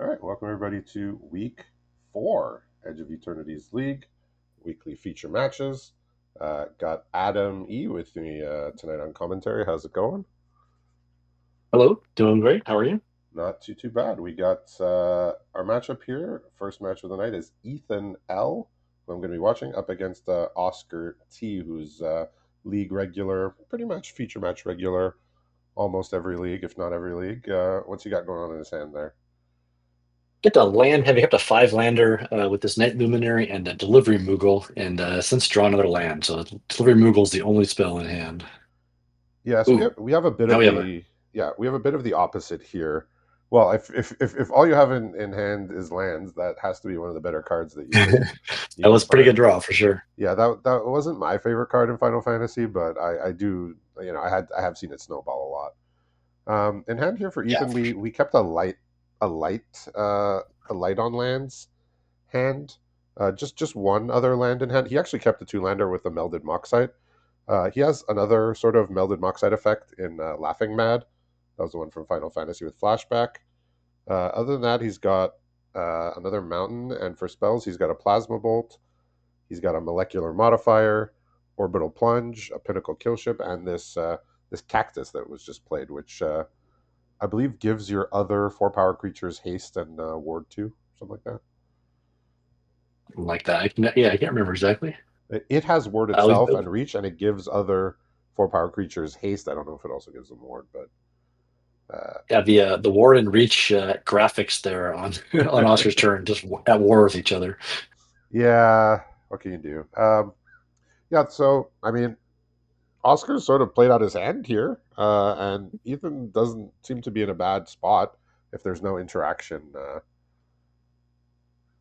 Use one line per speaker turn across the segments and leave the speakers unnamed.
All right, welcome everybody to week 4 Edge of Eternities League weekly feature matches. Got Adam E with me tonight on commentary. How's it going?
Hello, doing great. How are you?
Not too bad. We got our matchup here. First match of the night is Ethan L, who I'm going to be watching, up against Oskar T, who's league regular, pretty much feature match regular, almost every league, if not every league. What's he got going on in his hand there?
Get the land heavy, up to 5 lander with this Night Luminary and a Delivery Moogle, and since draw another land. So Delivery Moogle's the only spell in hand.
Yeah, so we
Ooh,
have a bit
now
of
we have a.
the we have a bit of the opposite here. Well, if all you have in hand is lands, that has to be one of the better cards that you
That
can
was a pretty good
find.
draw for sure.
Yeah, that wasn't my favorite card in Final Fantasy, but I do I have seen it snowball a lot. In hand here for
Yeah,
Ethan,
for sure.
we kept a light a light on lands hand. Just one other land in hand. He actually kept a two lander with a melded Moxite. He has another sort of melded Moxite effect in Laughing Mad. That was the one from Final Fantasy with Flashback. Other than that, he's got another mountain, and for spells, he's got a Plasma Bolt, he's got a Molecular Modifier, Orbital Plunge, a Pinnacle Killship, and this Cactus that was just played, which I believe gives your other 4 power creatures haste and ward 2, something like that.
Like that. Yeah, I can't remember exactly.
It has ward
At least,
itself and reach, and it gives other 4 power creatures haste. I don't know if it also gives them ward, but
yeah, the War and Reach graphics there on on Oscar's turn, just at war with each other.
yeah, what can you do? Yeah, so I mean, Oscar sort of played out his hand here, and Ethan doesn't seem to be in a bad spot if there's no interaction.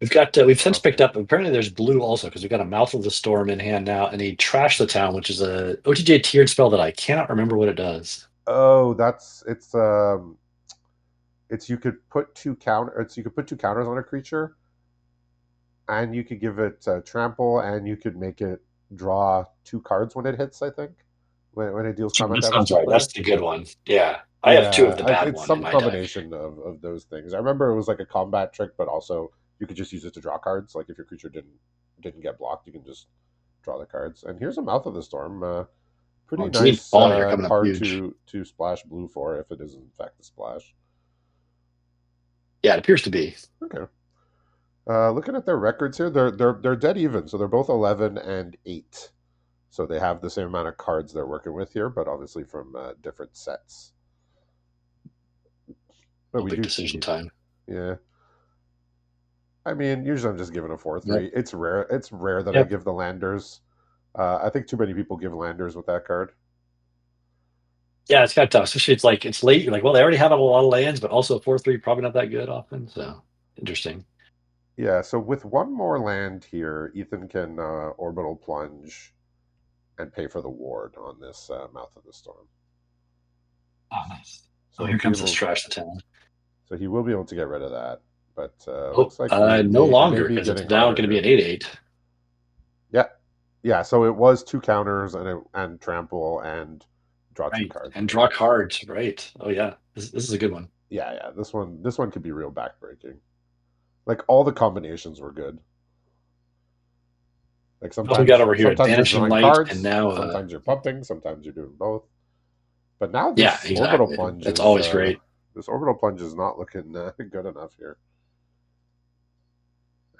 We've since picked
Okay.
up. Apparently, there's blue also because we've got a Mouth of the Storm in hand now, and he trashed the town, which is a OTJ tiered spell that I cannot remember what it does.
Oh, it's you could put you could put 2 counters on a creature, and you could give it trample, and you could make it draw 2 cards when it hits. I think when it deals combat
That
damage
sounds
to a
right.
player.
That's the good one. Yeah, I have two of
Yeah,
the bad
it's
one in
some
my deck.
combination of those things. I remember it was like a combat trick, but also you could just use it to draw cards. Like if your creature didn't get blocked, you can just draw the cards. And here's a Mouth of the Storm. Pretty
Oh, Deep
nice
Polnier coming up
card
huge.
to splash blue for if it is in fact a splash.
Yeah, it appears to be.
Okay. Looking at their records here, they're dead even. So they're both 11 and 8. So they have the same amount of cards they're working with here, but obviously from different sets. But
Oh,
we
big
do see
decision
here.
time.
Yeah. I mean, usually I'm just giving a 4-3.
Yep.
It's rare. It's rare that I
Yep.
give the landers. I think too many people give landers with that card.
Yeah, it's kind of tough. Especially it's late. You're like, well, they already have a lot of lands, but also 4/3 probably not that good often. So interesting.
Yeah. So with one more land here, Ethan can orbital plunge and pay for the ward on this Mouth of the Storm.
Oh, nice.
So
Oh, here
he'll be
comes this
able.
trash to town.
So he will be able to get rid of that. But
Oh,
looks like we
no
may it may
longer
be
because it's
getting
now going
harder
to be
here.
an 8/8.
Yeah. Yeah. So it was 2 counters and trample and draw two
Right.
cards
And
with it.
draw cards. Right. Oh, yeah. This is a good one.
Yeah. This one could be real backbreaking. Like all the combinations were good. Like
What else we got
sometimes
over here?
sometimes you're
Vanishing
drawing
Light, and
cards,
now,
sometimes you're pumping, sometimes you're doing both. But now
yeah, exactly. That's always great.
this orbital plunge is not looking good enough here.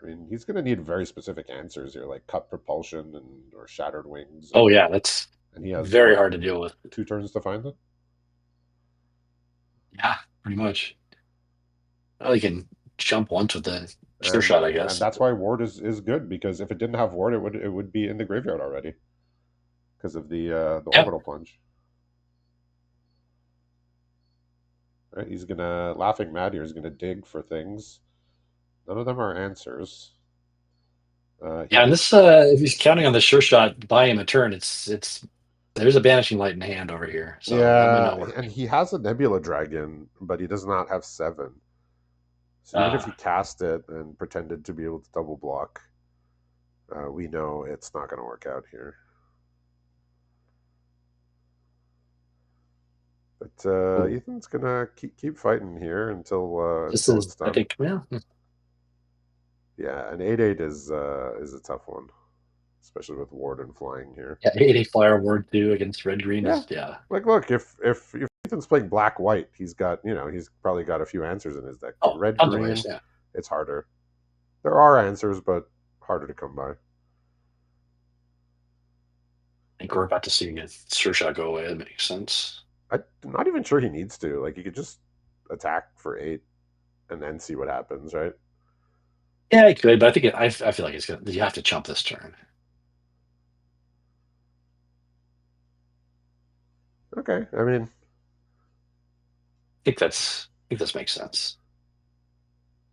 I mean, he's going to need very specific answers here, like cut propulsion and or shattered wings,
Oh, yeah, that's
and he has
very
what
hard to deal with.
2 turns to find it.
Yeah, pretty much. Well, you can jump once with the sure
And
shot, I
and
guess.
that's why ward is good because if it didn't have ward, it would be in the graveyard already because of the
Yep.
orbital plunge. Right? He's gonna laughing mad here. He's gonna dig for things. None of them are answers. He
Yeah, and
could,
this if he's counting on the sure shot buy him a turn, it's there's a banishing light in hand over here, so that might
yeah,
not
and
work.
he has a Nebula Dragon, but he does not have 7. So even if he
Ah,
cast it and pretended to be able to double block, we know it's not going to work out here. But
Ooh,
Ethan's gonna keep fighting here
this
until
is,
it's
I
done.
think, well,
Yeah, an 8/8 is a tough one, especially with Warden flying here.
yeah, 80 flyer ward two against red green
Yeah,
is, yeah.
like look, if Ethan's playing black white, he's probably got a few answers in his deck. But
Oh,
red
tons of ways,
green,
yeah. I
it's harder. There are answers, but harder to come by.
think we're about to see a sure shot go away. That makes sense.
I'm not even sure he needs to. Like he could just attack for 8 and then see what happens, right?
Yeah, I could, but I think I feel like it's gonna. You have to chump this turn.
Okay, I mean,
I think this makes sense.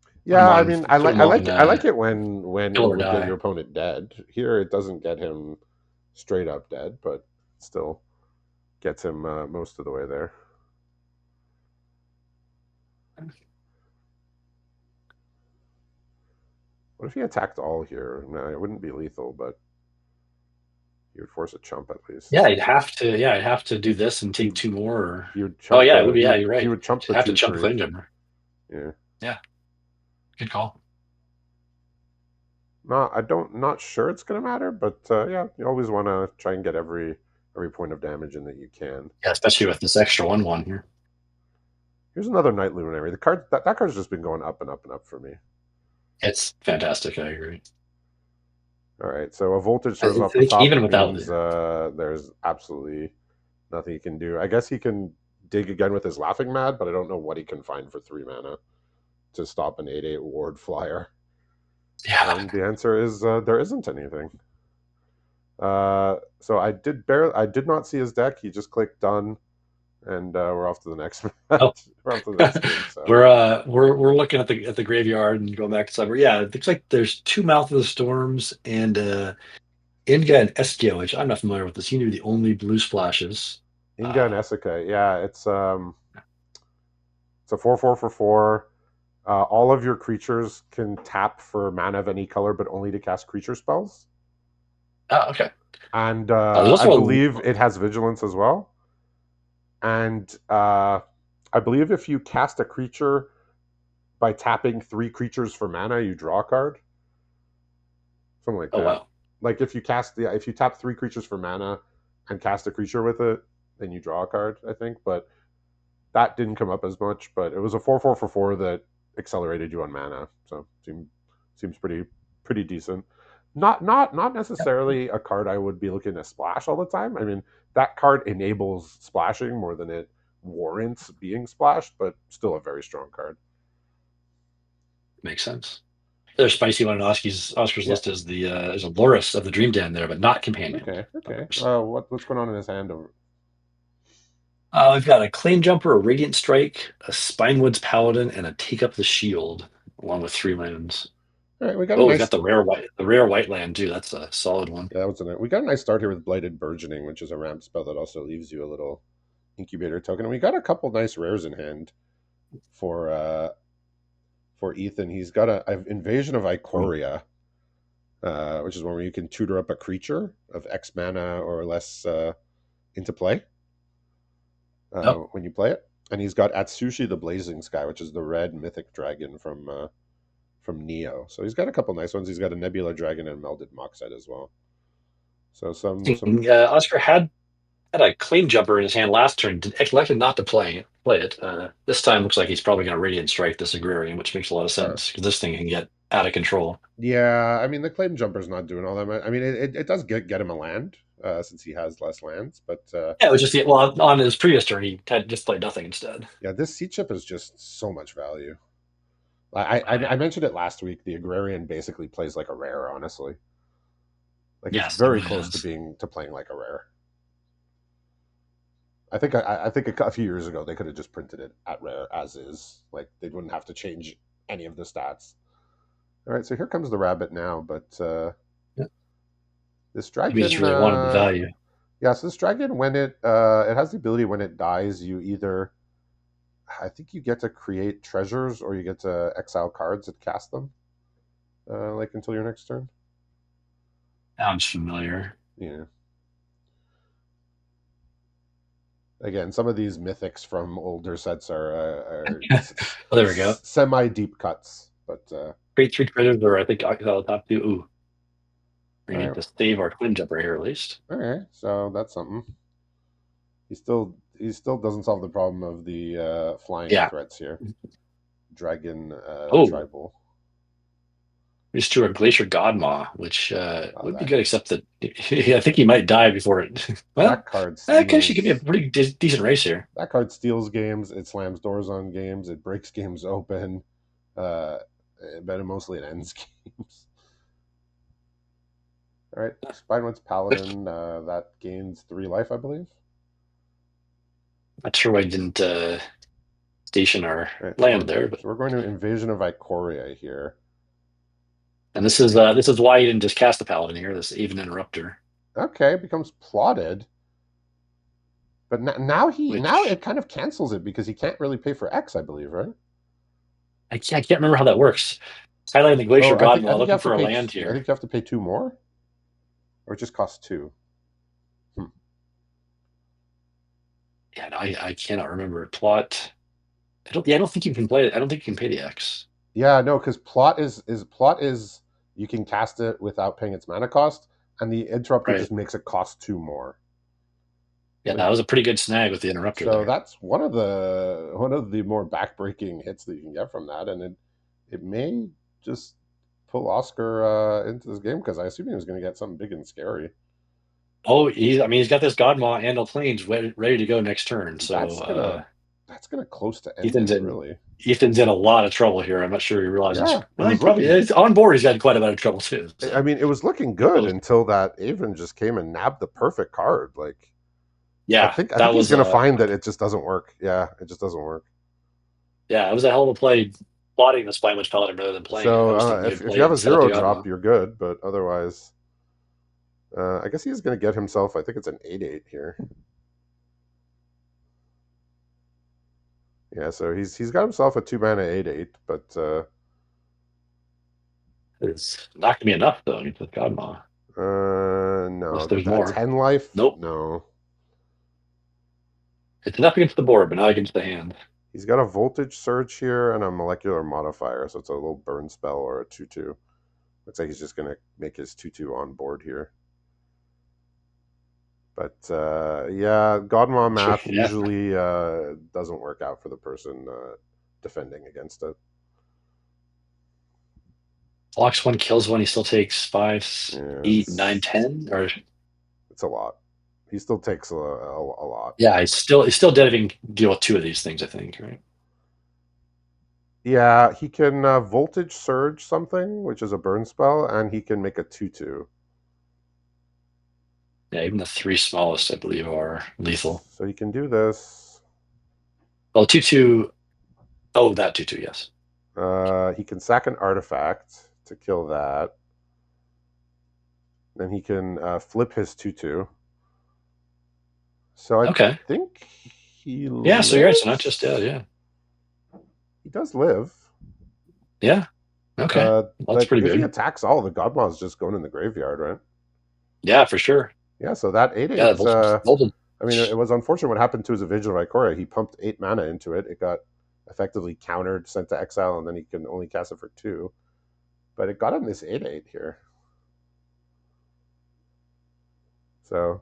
Put
yeah,
him
I
on.
mean,
Put him on
I like it when
kill
it
or
would get your
die.
opponent dead. Here, it doesn't get him straight up dead, but still gets him most of the way there. What if he attacked all here? No, it wouldn't be lethal, but he would force a chump at
Yeah,
least.
you'd have to. Yeah, I'd have to do this and
He
take two more. Or...
he would
Oh
chump
yeah, it would
the
be. Yeah, you're
he
right.
would chump the
Have to
two
chump the
three.
flame jumper.
Yeah.
Yeah, good call.
No, I don't. Not sure it's gonna matter, but yeah, you always want to try and get every point of damage in that you can.
Yeah, especially with this extra one here.
Here's another Night Luminary. The card that card's just been going up and up and up for me.
It's fantastic. I agree.
All right, so a voltage
I
source off the
think
top
even without
means there's absolutely nothing he can do. I guess he can dig again with his Laughing Mad, but I don't know what he can find for 3 mana to stop an 8/8 ward flyer.
yeah.
And the answer is there isn't anything. So I did not see his deck. He just clicked done, and we're off to the next
Oh,
match. We're off to the next game. So
we're looking at the graveyard and going back to summer. Yeah, it looks like there's two Mouth of the Storms and Inga and Eskio, which I'm not familiar with. This seem to be the only blue splashes.
Inga and
Uh,
Esika, yeah, it's a 4/4 for 4. All of your creatures can tap for mana of any color, but only to cast creature spells.
oh, okay.
And
There's
I
also
believe it has vigilance as well. And I believe if you cast a creature by tapping 3 creatures for mana, you draw a card, something like
oh
that.
wow,
Like if you tap 3 creatures for mana and cast a creature with it, then you draw a card. I think, but that didn't come up as much. But it was a 4/4 for 4 that accelerated you on mana, so seems pretty decent. Not necessarily a card I would be looking to splash all the time. I mean, that card enables splashing more than it warrants being splashed, but still a very strong card.
makes sense. There's spicy one on Oscar's
Yeah.
list is the there's a Loris of the Dream Den there, but not companion.
Okay.
Of
Okay.
course.
What's going on in his hand?
We've got a Claim Jumper, a Radiant Strike, a Spinewoods Paladin, and a Take Up the Shield, along with 3 lands.
All right, we got a
Oh, we've
nice.
got the rare white land too. That's a solid one.
Yeah, we got a nice start here with Blighted Burgeoning, which is a ramp spell that also leaves you a little incubator token, and we got a couple nice rares in hand for Ethan. He's got a Invasion of
Ooh.
Ikoria, which is one where you can tutor up a creature of X mana or less into play
Oh,
when you play it. And he's got Atsushi the Blazing Sky, which is the red mythic dragon from Neo. So he's got a couple nice ones. He's got a Nebula Dragon and Melded Moxite as well. So some
Oscar had a Claim Jumper in his hand last turn. Elected not to play it. This time looks like he's probably going to Radiant Strike this Agrarian, which makes a lot of
uh,
sense because this thing can get out of control.
yeah. I mean, the Claim Jumper's not doing all that much. I mean, it does get him a land since he has less lands, but
Yeah, it was just well on his previous turn he had just played nothing instead.
yeah, this sea chip is just so much value.
Oh
I
yeah.
mentioned it last week. The Agrarian basically plays like a rare, honestly. Like it's
Yes, it
very
really
close
is.
to playing like a rare. I think a few years ago they could have just printed it at rare as is. Like they wouldn't have to change any of the stats. All right, so here comes the rabbit now, but
Yeah.
this
Maybe just
dragon,
really wanted the value.
yeah, so this dragon when it has the ability when it dies, you either I think you get to create treasures or you get to exile cards and cast them, like until your next turn.
Sounds familiar.
Yeah. Again, some of these mythics from older sets are
Oh, there we go.
semi deep cuts, but
Create three critters, or I think I'll top two. Ooh, we
all
need
right,
to save our twin jumper here at least.
all right. So that's something. He still doesn't solve the problem of the flying
Yeah.
threats here. Dragon
Oh,
tribal.
just to a Glacier Godmaw, which would be
That
good, except that I think he might die before it. Well,
that card
I guess she could be a
steals.
pretty decent race here.
That card steals games. It slams doors on games. It breaks games open. Uh, but it mostly it ends games. All right, Spinewood's Paladin. That gains 3 life, I believe.
Not sure why I didn't station our
All right,
land there, but
so we're going to Invasion of Ikoria here.
and this is why you didn't just cast the paladin here. This even interrupter,
Okay, becomes plotted, but now
which
it kind of cancels it because he can't really pay for X, I believe, right?
I can't remember how that works. Highlighting the
Oh,
Glacier
I
Godmaw,
think you
looking
have to
for a
pay.
land
I
here.
think you have to pay 2 more, or it just costs two. Hmm.
Yeah, no, I cannot remember plot. I don't think you can play it. I don't think you can pay the X.
Yeah, no, because plot is you can cast it without paying its mana cost, and the interrupter
Right.
just makes it cost 2 more.
Yeah,
Which
that was a pretty good snag with the interrupter
so
there.
that's one of the more backbreaking hits that you can get from that, and it may just pull Oscar into this game because I assume he was going to get something big and scary.
Oh, he's got this Godmaw and Plains ready to go next turn. So
That's gonna that's gonna close to end
Ethan's
it,
in
really.
Ethan's in a lot of trouble here. I'm not sure he realizes.
Yeah, it
Well, he
was
probably
looking.
is on board. He's got quite a bit of trouble too.
I
So
mean, it was looking good until that Avon just came and nabbed the perfect card. Like, I
yeah,
think I
that
think he's
was
gonna find that it just doesn't work. Yeah, it just doesn't work.
it was a hell of a play plotting the Spine Witch Paladin rather than playing it. I
So
was thinking
if
you'd
if you
play it
have
and
a
set up the
zero drop,
Godmaw.
you're good. But otherwise, I guess he's gonna get himself. I think it's an 8/8 here. Yeah, so he's got himself a 2 mana 8/8, but
It's not gonna be enough though against the Godmaw,
no,
unless there's
that
more.
10 life,
Nope,
no.
it's enough against the board, but not against the hand.
He's got a voltage surge here and a molecular modifier, so it's a little burn spell or a 2/2. Looks like he's just gonna make his 2/2 on board here. But yeah, Godmaw
Sure,
math
yeah.
usually doesn't work out for the person defending against it.
Blocks one, kills one. He still takes five,
Yeah,
8, 9, 10. Or
it's a lot. He still takes a lot.
yeah, he's still dead if he can deal with two of these things. I think right.
Yeah, he can voltage surge something, which is a burn spell, and he can make a 2/2.
Yeah, even the three smallest, I believe, are lethal.
So he can do this.
Well, 2/2. Oh, that 2/2. Yes.
He can sack an artifact to kill that. Then he can flip his 2/2. So I
Okay.
think he
Yeah. So you're right. So not just dead.
lives.
Yeah.
He does live.
Yeah. Okay. Well, that's
Like
pretty
if he
big.
attacks all, the Godmaw is just going in the graveyard, right?
Yeah, for sure.
Yeah. So that 8/8
Yeah,
is.
voltage.
I mean, it was unfortunate what happened to his Vigil of Ikoria. He pumped 8 mana into it. It got effectively countered, sent to exile, and then he can only cast it for 2. But it got him this 8/8 here. So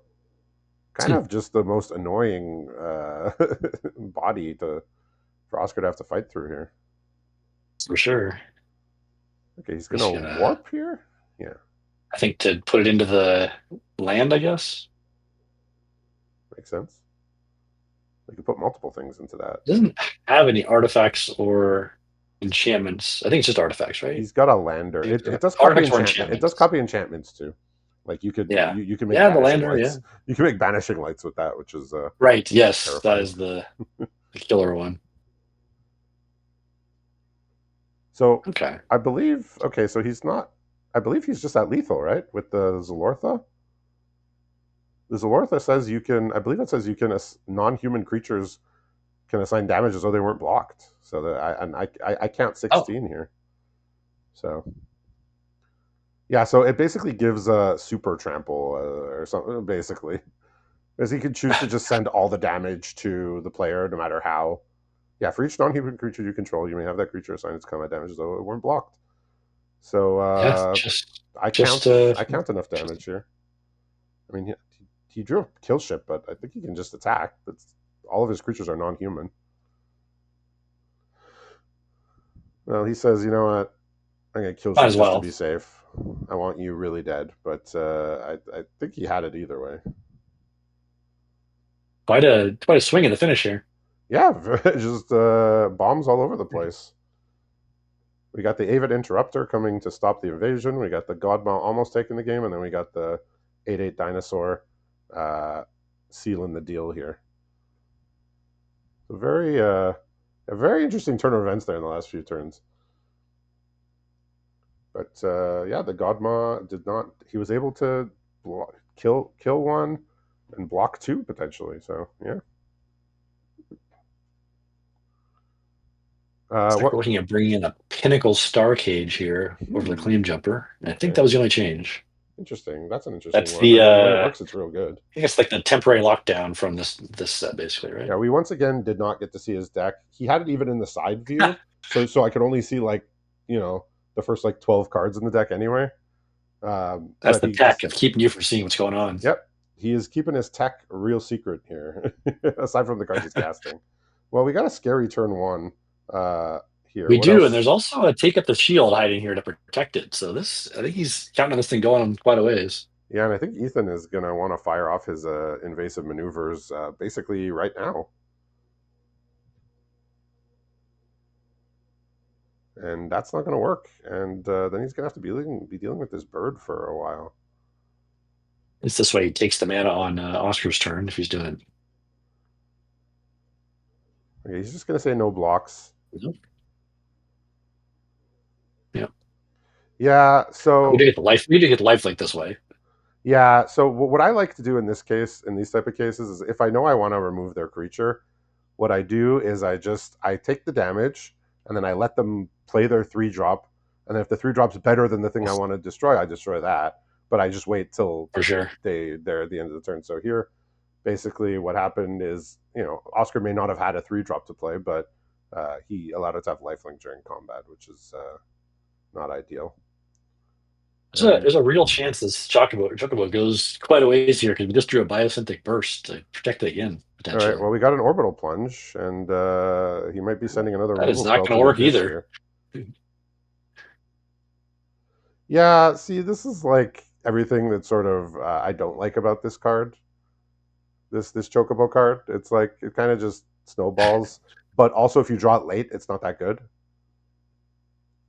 kind of just the most annoying body to for Oscar to have to fight through here.
For sure.
Okay, he's gonna
He's gonna.
warp here. Yeah,
I think to put it into the land. I guess
makes sense. We could put multiple things into that.
it doesn't have any artifacts or enchantments. I think it's just artifacts, right?
He's got a lander. It does copy
Artifacts or
enchantment. It does
enchantments.
copy enchantments too. Like
Yeah.
you can make
Yeah, the
banishing
lander. Yeah.
lights. You can make banishing lights with that, which is
Right. Yes, that
terrifying.
is the killer one.
So
Okay.
I believe okay, so he's not I believe he's just at lethal, right? With the Zalortha? The Zalortha says you can I believe it says you can non-human creatures can assign damage as though they weren't blocked. So that I count
Oh,
16 here. So yeah, so it basically gives a super trample or something basically. Because he could choose to just send all the damage to the player, no matter how. Yeah, for each non-human creature you control, you may have that creature assign its combat damage as though it weren't blocked. So
Yeah,
I
just
count I count enough damage here. I mean, he drew a kill ship, but I think he can just attack. That's all of his creatures are non-human. Well, he says, you know what? I'm gonna kill
might
ship
as
just to
well.
be safe. I want you really dead, but I think he had it either way.
Quite a swing in the finish here.
Yeah, just bombs all over the place. We got the Avid Interrupter coming to stop the invasion. We got the Godmaw almost taking the game, and then we got the 8/8 Dinosaur uh, sealing the deal here. So a very interesting turn of events there in the last few turns. But yeah, the Godmaw did not. He was able to kill one and block two potentially. So yeah.
Looks like we're
What?
looking at bringing in a Pinnacle Star Cage here over the Claim Jumper. And I think that
Okay,
was the only change.
interesting. That's an interesting
That's
one. I mean, when it works, it's real good.
I think it's like the temporary lockdown from this set, basically, right?
Yeah, we once again did not get to see his deck. He had it even in the side view, so I could only see like you know the first like 12 cards in the deck anyway.
That's
But
the
he
tech
just
of keeping you from seeing what's going on.
yep, he is keeping his tech a real secret here, aside from the cards he's casting. Well, we got a scary turn one here.
We
What
do, and there's
else?
also a Take Up the Shield hiding here to protect it. So I think he's counting on this thing going on quite a ways.
Yeah, and I think Ethan is gonna want to fire off his invasive maneuvers basically right now, and that's not gonna work. And then he's gonna have to be dealing with this bird for a while.
It's this way he takes the mana on Oscar's turn if he's doing it.
Okay, he's just gonna say no blocks.
Yeah,
Yeah,
we do
so
get the life. We do get the life link this way.
yeah, so what I like to do in this case, in these type of cases, is if I know I want to remove their creature, what I do is I take the damage and then I let them play their 3 drop, and then if the 3 drop's better than the thing I want to destroy, I destroy that. But I just wait till
For sure.
they're at the end of the turn. So here, basically, what happened is Oscar may not have had a 3 drop to play, but he allowed it to have lifelink during combat, which is not ideal. And
There's a real chance this Chocobo goes quite a ways here because we just drew a Biosynthetic Burst to protect it again,
all right,
potentially.
well, we got an orbital plunge, and he might be sending another
That is
removal
not
spell
going
to
to
the
work
abyss
either.
here. Yeah, see, this is like everything that sort of I don't like about this card. This Chocobo card. It's like it kind of just snowballs, but also if you draw it late, it's not that good.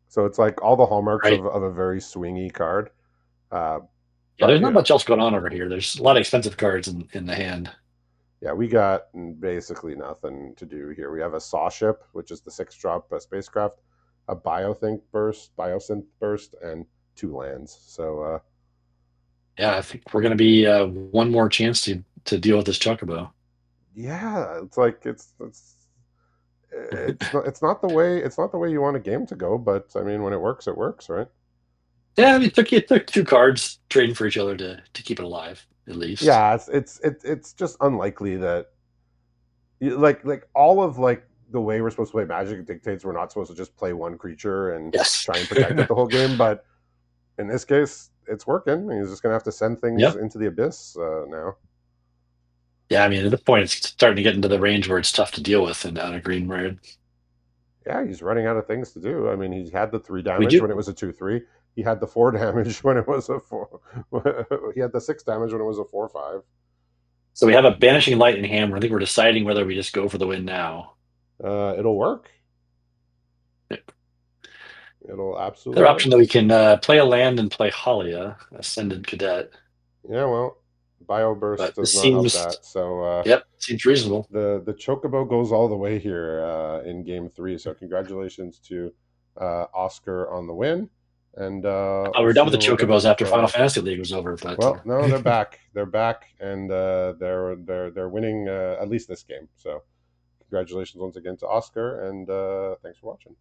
So it's like all the hallmarks
Right.
of a very swingy card. Uh,
Yeah,
but
there's not much else going on over here. There's a lot of expensive cards in the hand.
yeah, we got basically nothing to do here. We have a Saw ship, which is the 6 drop spacecraft, a Biosynth burst, and 2 lands. So
Yeah, I think we're going to be one more chance to deal with this Chocobo.
yeah, it's like it's not the way you want a game to go. But I mean, when it works, right?
Yeah, I mean, it took 2 cards trading for each other to keep it alive, at least.
Yeah, it's just unlikely that like all of like the way we're supposed to play Magic dictates we're not supposed to just play one creature and
Yes.
try and protect it the whole game. But in this case, it's working. He's just gonna have to send things
Yep.
into the abyss now.
Yeah, I mean, at this point, it's starting to get into the range where it's tough to deal with and on a green red.
Yeah, he's running out of things to do. I mean, he had the 3 damage
We
when it was a 2/3. He had the 4 damage when it was a four. He had the 6 damage when it was a 4/5.
so we have a Banishing Light in hand. I think we're deciding whether we just go for the win now.
It'll work.
The
It'll absolutely
other
work.
option that we can play a land and play Halia, Ascended Cadet.
Yeah, well, Bioburst
But
does
this
not help
seems,
that. So
yep, seems reasonable.
the Chocobo goes all the way here in Game 3. So congratulations to Oscar on the win, and
I thought we
we'll
were done
see
with the
him again
Chocobos after Final
tomorrow.
Fantasy League was over, but
Well, no, they're back. They're back, and they're winning at least this game. So congratulations once again to Oscar, and thanks for watching.